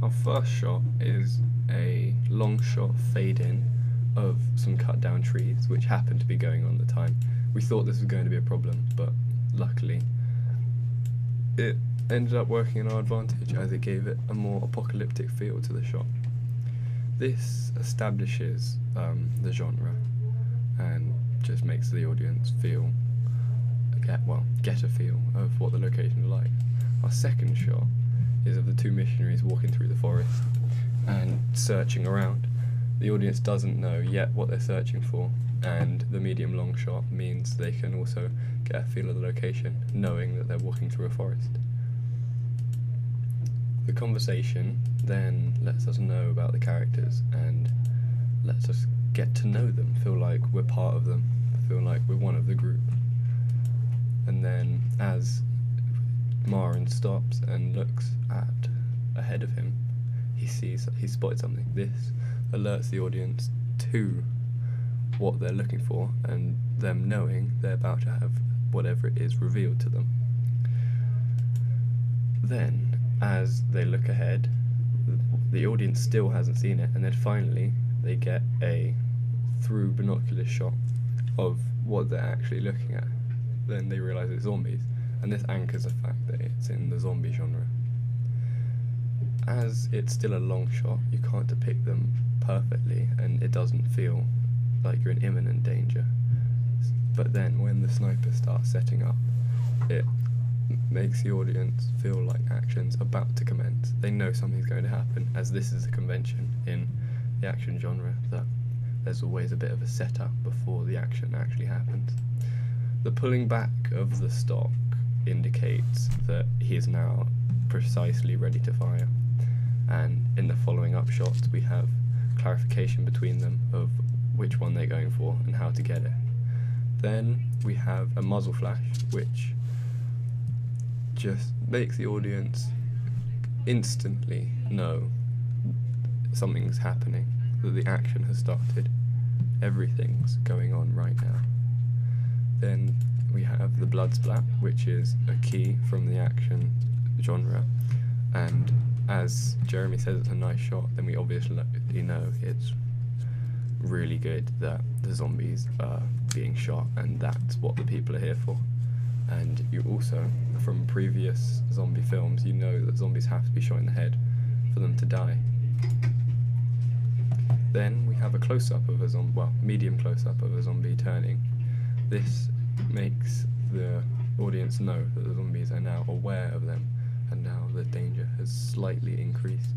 Our first shot is a long shot fade in of some cut down trees which happened to be going on at the time. We thought this was going to be a problem, but luckily it ended up working in our advantage as it gave it a more apocalyptic feel to the shot. This establishes the genre and just makes the audience get a feel of what the location is like. Our second shot is of the two missionaries walking through the forest and searching around. The audience doesn't know yet what they're searching for, and the medium long shot means they can also get a feel of the location, knowing that they're walking through a forest. The conversation then lets us know about the characters and lets us get to know them, feel like we're part of them, feel like we're one of the group. And then as Marin stops and looks ahead of him, he's spotted something. This alerts the audience to what they're looking for and them knowing they're about to have whatever it is revealed to them. Then, as they look ahead, the audience still hasn't seen it, and then finally they get a through binocular shot of what they're actually looking at. Then they realise it's zombies, and this anchors the fact that it's in the zombie genre. As it's still a long shot, you can't depict them perfectly, and it doesn't feel like you're in imminent danger. But then when the sniper starts setting up, it makes the audience feel like action's about to commence. They know something's going to happen, as this is a convention in the action genre that there's always a bit of a setup before the action actually happens. The pulling back of the stock indicates that he is now precisely ready to fire, and in the following up shots we have clarification between them of which one they're going for and how to get it. Then we have a muzzle flash which just makes the audience instantly know something's happening, that the action has started, everything's going on right now. Then we have the blood splat, which is a key from the action genre, and as Jeremy says it's a nice shot, then we obviously know it's really good that the zombies are being shot, and that's what the people are here for. And you also, from previous zombie films, you know that zombies have to be shot in the head for them to die. Then we have a close-up of a medium close-up of a zombie turning. This makes the audience know that the zombies are now aware of them, and now the danger has slightly increased.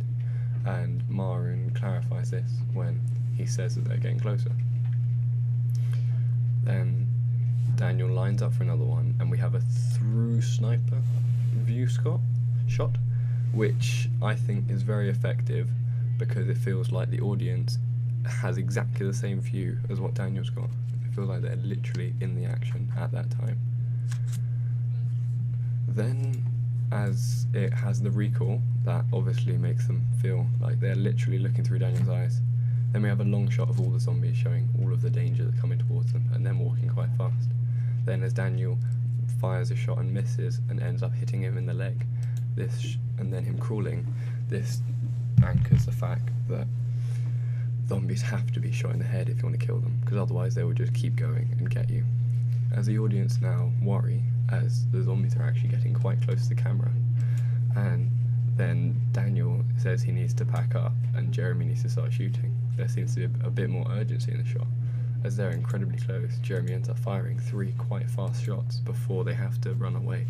And Marin clarifies this when he says that they're getting closer. Then Daniel lines up for another one, and we have a through sniper view shot, which I think is very effective because it feels like the audience has exactly the same view as what Daniel's got. It feels like they're literally in the action at that time. Then, as it has the recall, that obviously makes them feel like they're literally looking through Daniel's eyes. Then we have a long shot of all the zombies showing all of the danger that's coming towards them, and them walking quite fast. Then as Daniel fires a shot and misses and ends up hitting him in the leg, and then him crawling, this anchors the fact that zombies have to be shot in the head if you want to kill them, because otherwise they will just keep going and get you. As the audience now worry, as the zombies are actually getting quite close to the camera, and then Daniel says he needs to pack up and Jeremy needs to start shooting. There seems to be a bit more urgency in the shot. As they're incredibly close, Jeremy ends up firing 3 quite fast shots before they have to run away.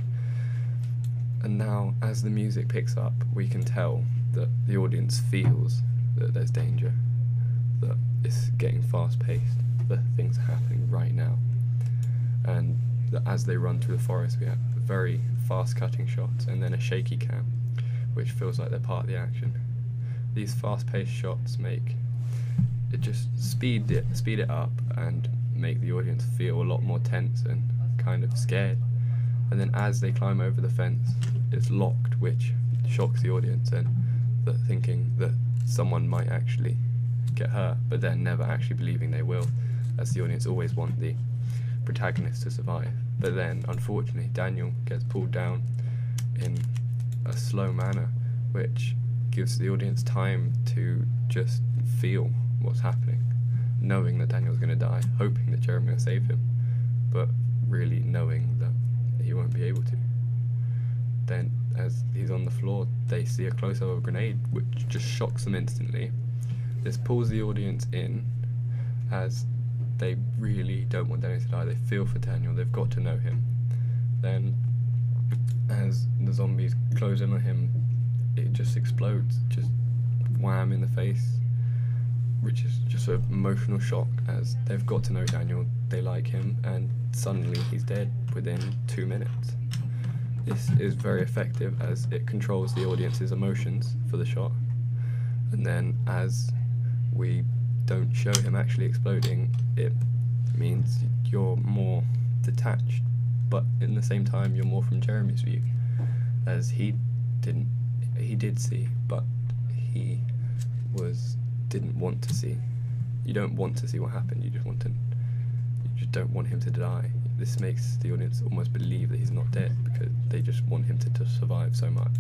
And now, as the music picks up, we can tell that the audience feels that there's danger, that it's getting fast-paced, that things are happening right now. And that as they run through the forest, we have very fast-cutting shots and then a shaky cam, which feels like they're part of the action. These fast-paced shots just speed it up and make the audience feel a lot more tense and kind of scared. And then as they climb over the fence, it's locked, which shocks the audience, and thinking that someone might actually get hurt, but they're never actually believing they will, as the audience always want the protagonist to survive. But then, unfortunately, Daniel gets pulled down in a slow manner, which gives the audience time to just feel what's happening, knowing that Daniel's going to die, hoping that Jeremy will save him, but really knowing that he won't be able to. Then, as he's on the floor, they see a close-up of a grenade, which just shocks them instantly. This pulls the audience in, as they really don't want Daniel to die. They feel for Daniel, they've got to know him. Then, as the zombies close in on him, it just explodes, just wham in the face, which is just an emotional shock, as they've got to know Daniel, they like him, and suddenly he's dead within 2 minutes. This is very effective, as it controls the audience's emotions for the shot, and then as we don't show him actually exploding, it means you're more detached, but in the same time you're more from Jeremy's view, as he did see, but he didn't want to see. You don't want to see what happened, you just don't want him to die. This makes the audience almost believe that he's not dead, because they just want him to survive so much.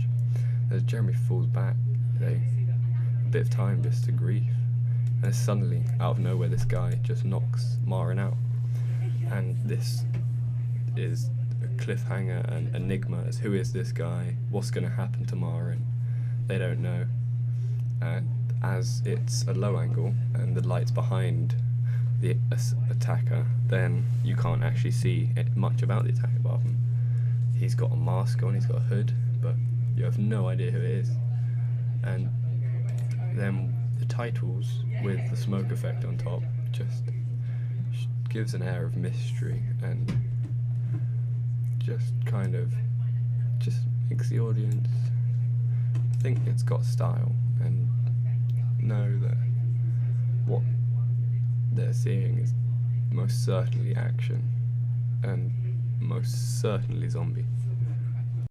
As Jeremy falls back, a bit of time just to grief, and suddenly, out of nowhere, this guy just knocks Maren out. And this is a cliffhanger and enigma, as who is this guy, what's going to happen to Maren, they don't know. And as it's a low angle and the light's behind the attacker, then you can't actually see much about the attacker apart from he's got a mask on, he's got a hood, but you have no idea who it is. And then the titles with the smoke effect on top just gives an air of mystery, and just kind of just makes the audience think it's got style and know that what they're seeing is most certainly action and most certainly zombie.